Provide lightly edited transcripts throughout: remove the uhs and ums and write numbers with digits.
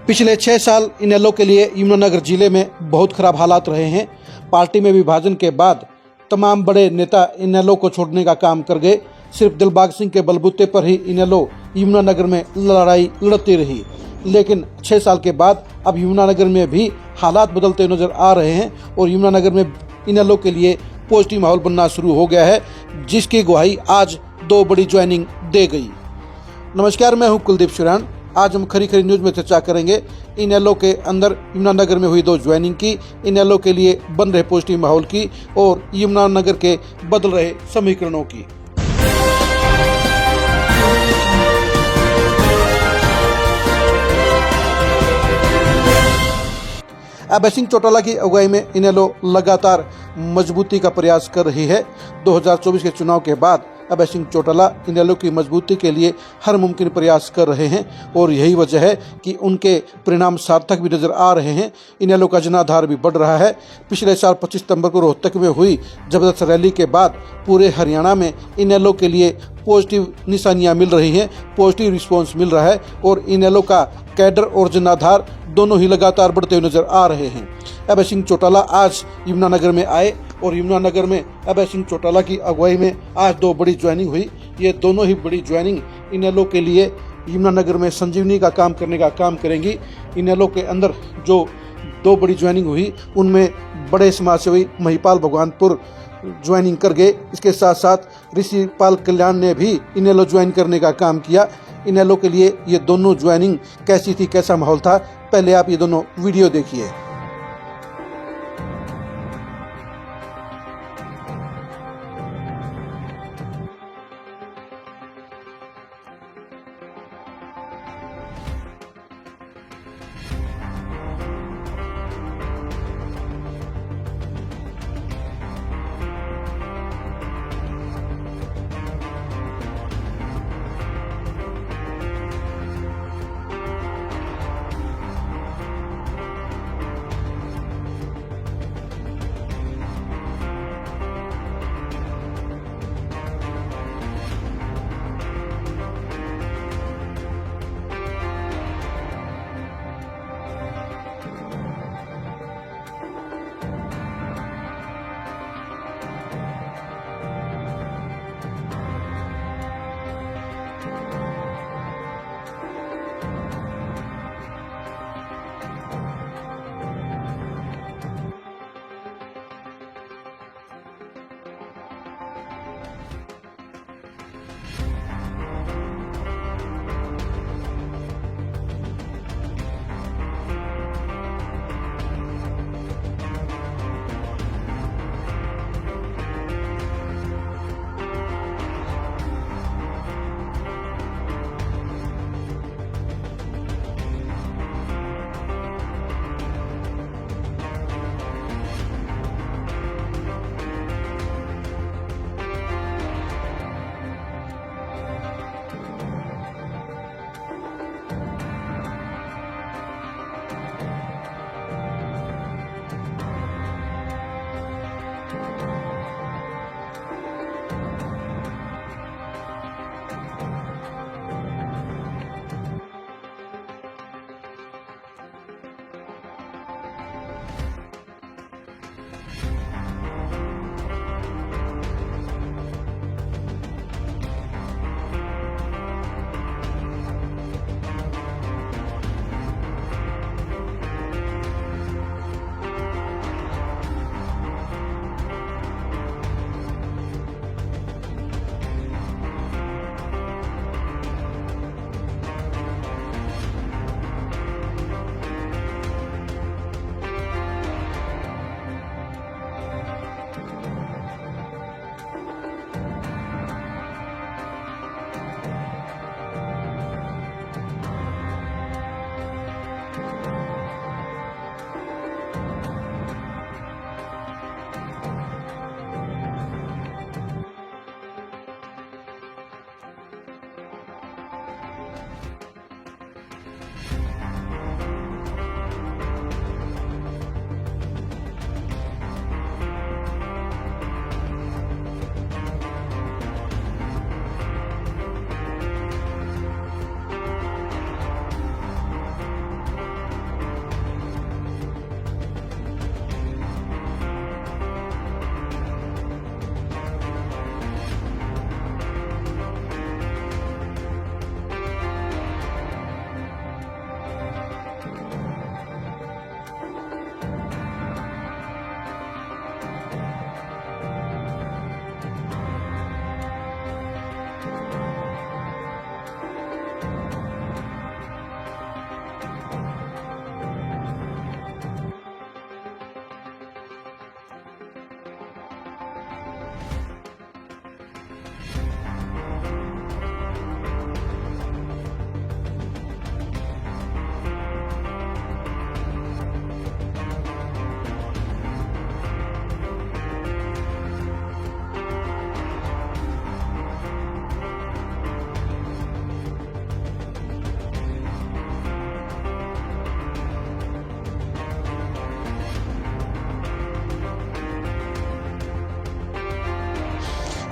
पिछले 6 साल इनेलो के लिए यमुनानगर जिले में बहुत खराब हालात रहे हैं। पार्टी में विभाजन के बाद तमाम बड़े नेता इनेलो को छोड़ने का काम कर गए। सिर्फ दिलबाग सिंह के बलबूते पर ही इनेलो यमुनानगर में लड़ाई लड़ती रही। लेकिन 6 साल के बाद अब यमुनानगर में भी हालात बदलते नजर आ रहे हैं और यमुनानगर में इनेलो के लिए पॉजिटिव माहौल बनना शुरू हो गया है, जिसकी गवाही आज 2 बड़ी ज्वाइनिंग दे गई। नमस्कार, मैं हूं कुलदीप शुरान। आज हम खरी खरी न्यूज़ में चर्चा करेंगे इनेलो के अंदर यमुनानगर में हुई 2 ज्वाइनिंग की, इनेलो के लिए बन रहे पॉजिटिव माहौल की और यमुनानगर के बदल रहे समीकरणों की। अभय सिंह चौटाला की अगुवाई में इनेलो लगातार मजबूती का प्रयास कर रही है। 2024 के चुनाव के बाद अभय सिंह चौटाला इनेलो की मजबूती के लिए हर मुमकिन प्रयास कर रहे हैं और यही वजह है कि उनके परिणाम सार्थक भी नजर आ रहे हैं। इनेलो का जनाधार भी बढ़ रहा है। पिछले साल 25 सितंबर को रोहतक में हुई जबरदस्त रैली के बाद पूरे हरियाणा में इनेलो के लिए पॉजिटिव निशानियां मिल रही हैं, पॉजिटिव रिस्पॉन्स मिल रहा है और इनेलो का कैडर और जनाधार दोनों ही लगातार बढ़ते हुए नजर आ रहे हैं। अभय सिंह चौटाला आज यमुनानगर में आए और यमुनानगर में अभय सिंह चौटाला की अगुवाई में आज 2 बड़ी ज्वाइनिंग हुई। ये दोनों ही बड़ी ज्वाइनिंग इनेलो के लिए यमुनानगर में संजीवनी का काम करने का काम करेंगी। इनेलो के अंदर जो 2 बड़ी ज्वाइनिंग हुई उनमें बड़े समाजसेवी महिपाल भगवानपुर ज्वाइनिंग कर गए। इसके साथ साथ ऋषिपाल कल्याण ने भी इनेलो ज्वाइन करने का काम किया। इनेलो के लिए ये दोनों ज्वाइनिंग कैसी थी, कैसा माहौल था, पहले आप ये दोनों वीडियो देखिए।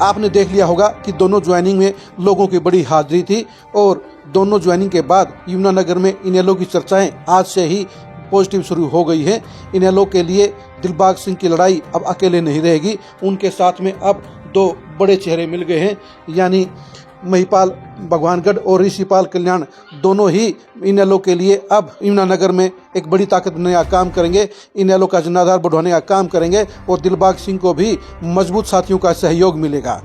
आपने देख लिया होगा कि दोनों ज्वाइनिंग में लोगों की बड़ी हाजिरी थी और दोनों ज्वाइनिंग के बाद यमुनानगर में इनेलो की चर्चाएं आज से ही पॉजिटिव शुरू हो गई है। इनेलो के लिए दिलबाग सिंह की लड़ाई अब अकेले नहीं रहेगी, उनके साथ में अब दो बड़े चेहरे मिल गए हैं, यानी महिपाल भगवानगढ़ और ऋषिपाल कल्याण दोनों ही इनेलो के लिए अब यमुनानगर में एक बड़ी ताकत बनने का काम करेंगे, इनेलो का जनाधार बढ़ाने का काम करेंगे और दिलबाग सिंह को भी मजबूत साथियों का सहयोग मिलेगा।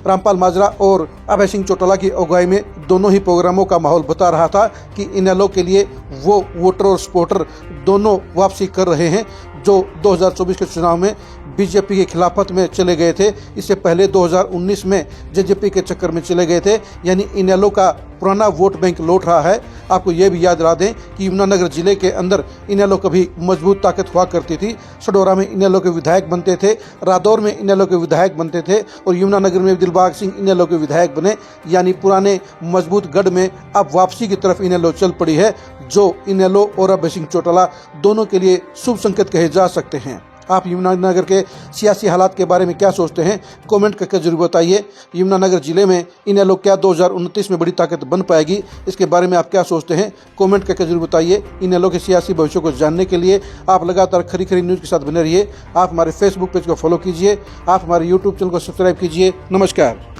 रामपाल माजरा और अभय सिंह चौटाला की अगुवाई में दोनों ही प्रोग्रामों का माहौल बता रहा था कि इनेलो के लिए वो वोटर और सपोर्टर दोनों वापसी कर रहे हैं जो 2024 के चुनाव में बीजेपी के खिलाफत में चले गए थे। इससे पहले 2019 में जेजेपी के चक्कर में चले गए थे, यानी इनेलो का पुराना वोट बैंक लौट रहा है। आपको ये भी याद दिला दें कि यमुनानगर जिले के अंदर इनेलो कभी मजबूत ताकत हुआ करती थी। सडोरा में इनेलो के विधायक बनते थे, रादौर में इनेलो के विधायक बनते थे और यमुनानगर में दिलबाग सिंह इनेलो के विधायक बने, यानी पुराने मजबूत गढ़ में अब वापसी की तरफ इनेलो चल पड़ी है, जो इनेलो और अभय सिंह चौटाला दोनों के लिए शुभ संकेत कहे जा सकते हैं। आप यमुनानगर के सियासी हालात के बारे में क्या सोचते हैं, कमेंट करके जरूर बताइए। यमुनानगर जिले में इनेलो क्या 2029 में बड़ी ताकत बन पाएगी, इसके बारे में आप क्या सोचते हैं, कमेंट करके जरूर बताइए। इनेलो के सियासी भविष्य को जानने के लिए आप लगातार खरी खरी न्यूज़ के साथ बने रहिए। आप हमारे फेसबुक पेज को फॉलो कीजिए, आप हमारे यूट्यूब चैनल को सब्सक्राइब कीजिए। नमस्कार।